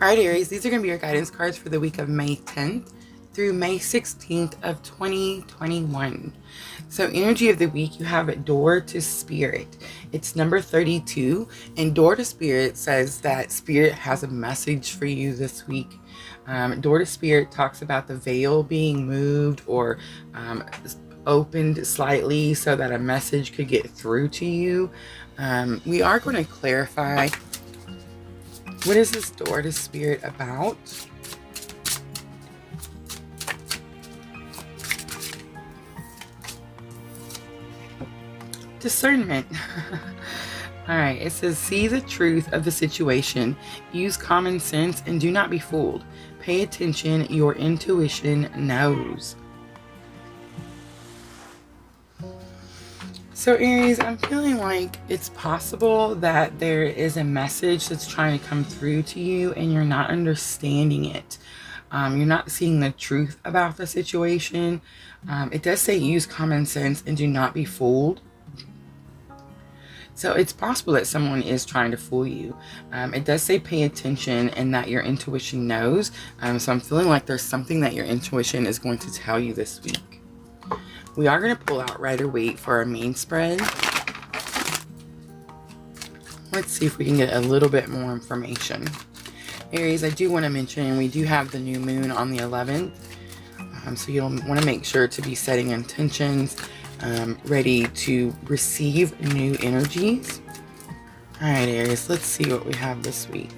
All right, Aries, these are going to be your guidance cards for the week of May 10th through May 16th of 2021. So energy of the week, you have Door to Spirit. It's number 32, and Door to Spirit says that Spirit has a message for you this week. Door to Spirit talks about the veil being moved or opened slightly so that a message could get through to you. We are going to clarify, what is this Door to Spirit about? Discernment. All right, it says, see the truth of the situation, use common sense, and do not be fooled. Pay attention, your intuition knows. So Aries, I'm feeling like it's possible that there is a message that's trying to come through to you and you're not understanding it. You're not seeing the truth about the situation. It does say use common sense and do not be fooled. So it's possible that someone is trying to fool you. It does say pay attention and that your intuition knows. So I'm feeling like there's something that your intuition is going to tell you this week. We are going to pull out Rider-Waite for our main spread. Let's see if we can get a little bit more information. Aries, I do want to mention we do have the new moon on the 11th. So you'll want to make sure to be setting intentions, ready to receive new energies. All right, Aries, let's see what we have this week.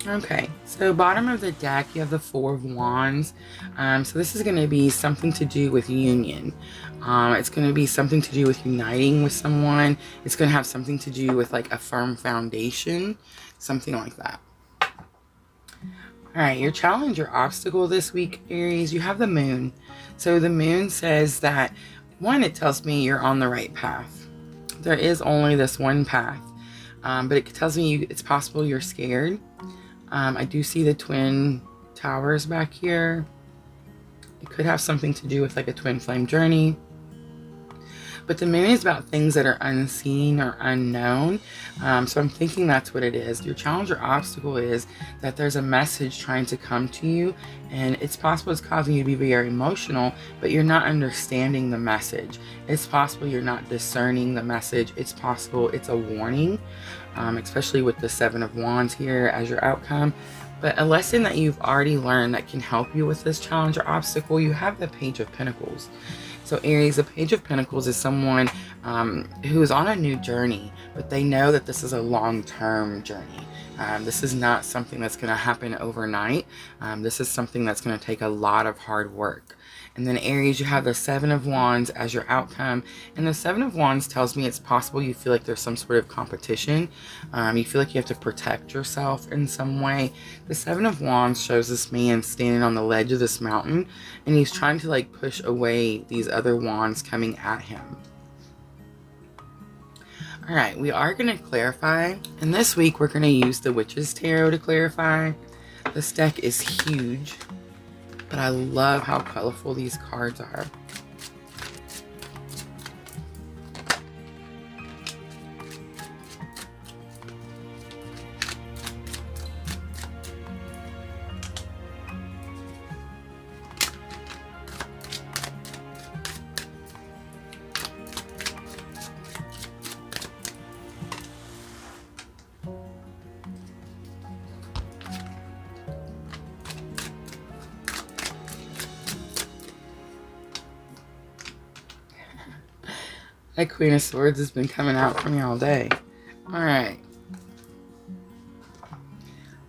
Okay, so bottom of the deck, you have the Four of Wands. So this is going to be something to do with union. It's going to be something to do with uniting with someone. It's going to have something to do with like a firm foundation, something like that. All right, your challenge, your obstacle this week, Aries, you have the moon. So the moon says that, one, it tells me you're on the right path. There is only this one path, but it tells me it's possible you're scared. I do see the twin towers back here. It could have something to do with like a twin flame journey. But the moon is about things that are unseen or unknown. So I'm thinking that's what it is. Your challenge or obstacle is that there's a message trying to come to you, and it's possible it's causing you to be very emotional, but you're not understanding the message. It's possible you're not discerning the message. It's possible it's a warning, especially with the Seven of Wands here as your outcome. But a lesson that you've already learned that can help you with this challenge or obstacle, you have the Page of Pentacles. So Aries, the Page of Pentacles is someone who is on a new journey, but they know that this is a long-term journey. This is not something that's going to happen overnight. This is something that's going to take a lot of hard work. And then Aries, you have the Seven of Wands as your outcome. And the Seven of Wands tells me it's possible you feel like there's some sort of competition. You feel like you have to protect yourself in some way. The Seven of Wands shows this man standing on the ledge of this mountain, and he's trying to like push away these other wands coming at him. All right, we are going to clarify. And this week we're going to use the Witch's Tarot to clarify. This deck is huge, but I love how colorful these cards are. That Queen of Swords has been coming out for me all day. All right.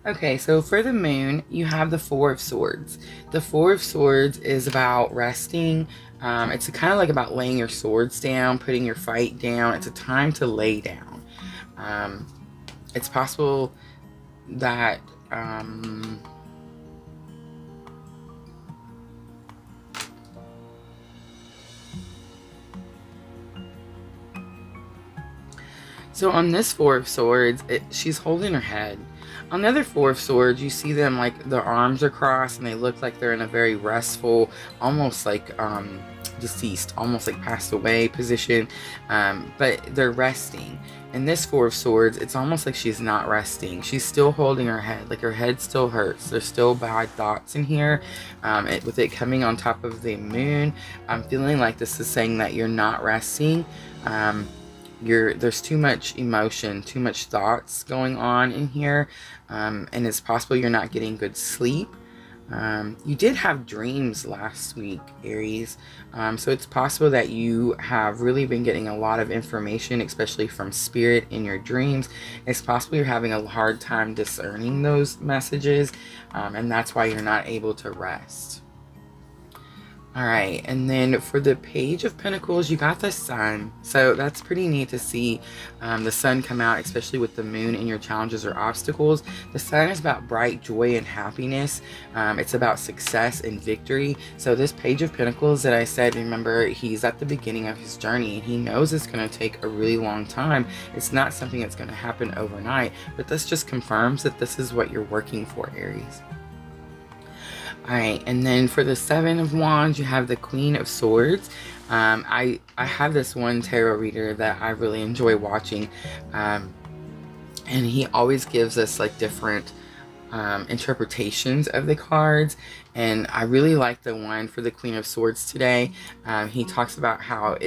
Okay, so for the moon, you have the Four of Swords. The Four of Swords is about resting. It's kind of like about laying your swords down, putting your fight down. It's a time to lay down. It's possible that so on this Four of Swords, she's holding her head. On the other Four of Swords, you see them like their arms are crossed and they look like they're in a very restful, almost like deceased, almost like passed away position, but they're resting. In this Four of Swords, it's almost like she's not resting. She's still holding her head, like her head still hurts. There's still bad thoughts in here. With it coming on top of the moon, I'm feeling like this is saying that you're not resting. There's too much emotion, too much thoughts going on in here, and it's possible you're not getting good sleep. You did have dreams last week, Aries, so it's possible that you have really been getting a lot of information, especially from spirit in your dreams. It's possible you're having a hard time discerning those messages, and that's why you're not able to rest. All right, and then for the Page of Pentacles, you got the Sun. So that's pretty neat to see the Sun come out, especially with the moon in your challenges or obstacles. The Sun is about bright joy and happiness. It's about success and victory. So this Page of Pentacles that I said, remember, he's at the beginning of his journey and he knows it's going to take a really long time. It's not something that's going to happen overnight, but this just confirms that this is what you're working for, Aries. Alright, and then for the Seven of Wands, you have the Queen of Swords. I have this one tarot reader that I really enjoy watching, and he always gives us like different interpretations of the cards, and I really like the one for the Queen of Swords today. He talks about how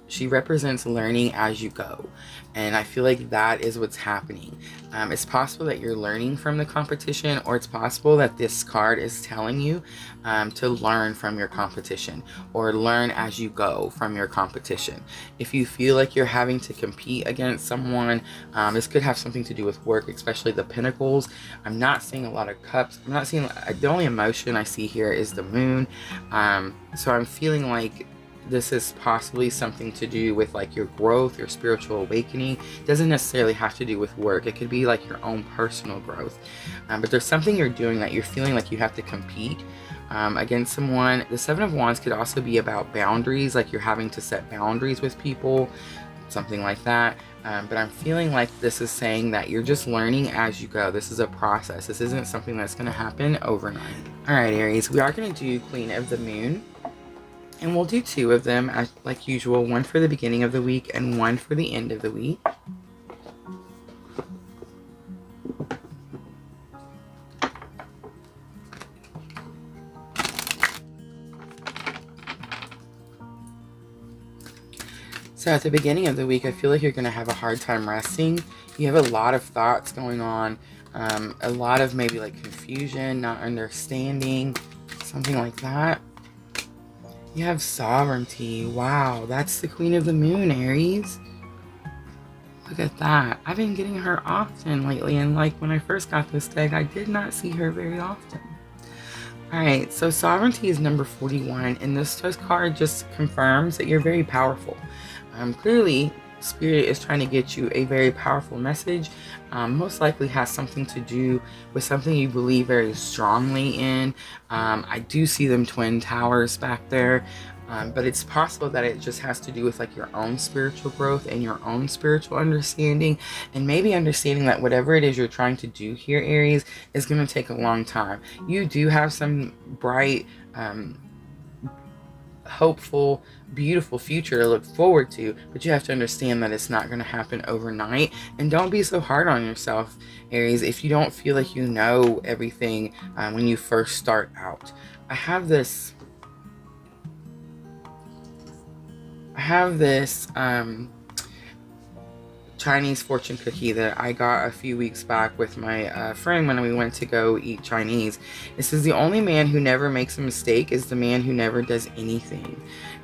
she represents learning as you go, and I feel like that is what's happening. It's possible that you're learning from the competition, or it's possible that this card is telling you to learn from your competition, or learn as you go from your competition. If you feel like you're having to compete against someone, this could have something to do with work, especially the Pentacles. I'm not seeing a lot of Cups. I'm not seeing, the only emotion I see here is the moon. So I'm feeling like this is possibly something to do with like your growth, your spiritual awakening. It doesn't necessarily have to do with work. It could be like your own personal growth. But there's something you're doing that you're feeling like you have to compete against someone. The Seven of Wands could also be about boundaries, like you're having to set boundaries with people, something like that. But I'm feeling like this is saying that you're just learning as you go. This is a process. This isn't something that's going to happen overnight. All right, Aries, we are going to do Queen of the Moon. And we'll do two of them as like usual, one for the beginning of the week and one for the end of the week. So at the beginning of the week, I feel like you're going to have a hard time resting. You have a lot of thoughts going on, a lot of maybe like confusion, not understanding, something like that. You have sovereignty. Wow, that's the Queen of the Moon, Aries. Look at that. I've been getting her often lately, and like when I first got this deck, I did not see her very often. Alright, so sovereignty is number 41, and this card just confirms that you're very powerful. Clearly, Spirit is trying to get you a very powerful message. Most likely has something to do with something you believe very strongly in. I do see them twin towers back there, but it's possible that it just has to do with like your own spiritual growth and your own spiritual understanding, and maybe understanding that whatever it is you're trying to do here, Aries, is going to take a long time. You do have some bright, hopeful, beautiful future to look forward to, but you have to understand that it's not going to happen overnight. And don't be so hard on yourself, Aries, if you don't feel like you know everything when you first start out. I have this Chinese fortune cookie that I got a few weeks back with my friend when we went to go eat Chinese. It says the only man who never makes a mistake is the man who never does anything.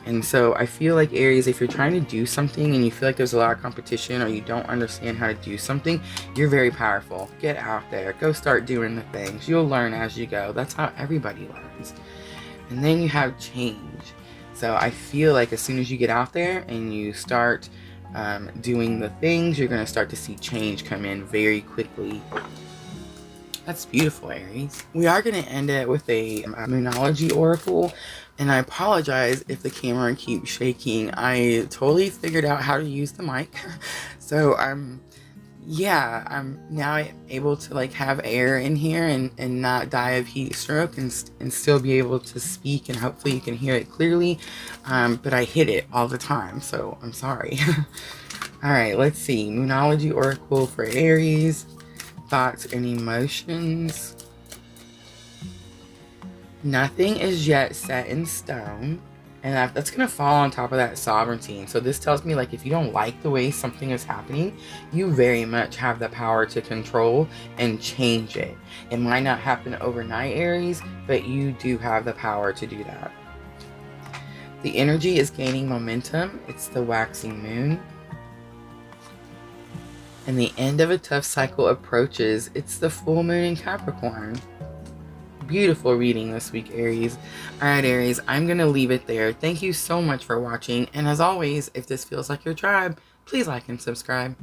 And so I feel like, Aries, if you're trying to do something and you feel like there's a lot of competition, or you don't understand how to do something, you're very powerful. Get out there. Go start doing the things. You'll learn as you go. That's how everybody learns. And then you have change. So I feel like as soon as you get out there and you start doing the things, you're going to start to see change come in very quickly. That's beautiful, Aries. We are going to end it with a Moonology Oracle. And I apologize if the camera keeps shaking. I totally figured out how to use the mic. So yeah, I'm now able to like have air in here and not die of heat stroke and still be able to speak, and hopefully you can hear it clearly. But I hit it all the time, so I'm sorry. All right, let's see. Moonology Oracle for Aries. Thoughts and emotions. Nothing is yet set in stone. And that's going to fall on top of that sovereignty. And so this tells me, like, if you don't like the way something is happening, you very much have the power to control and change it. It might not happen overnight, Aries, but you do have the power to do that. The energy is gaining momentum. It's the waxing moon. And the end of a tough cycle approaches. It's the full moon in Capricorn. Beautiful reading this week, Aries. All right, Aries, I'm going to leave it there. Thank you so much for watching. And as always, if this feels like your tribe, please like and subscribe.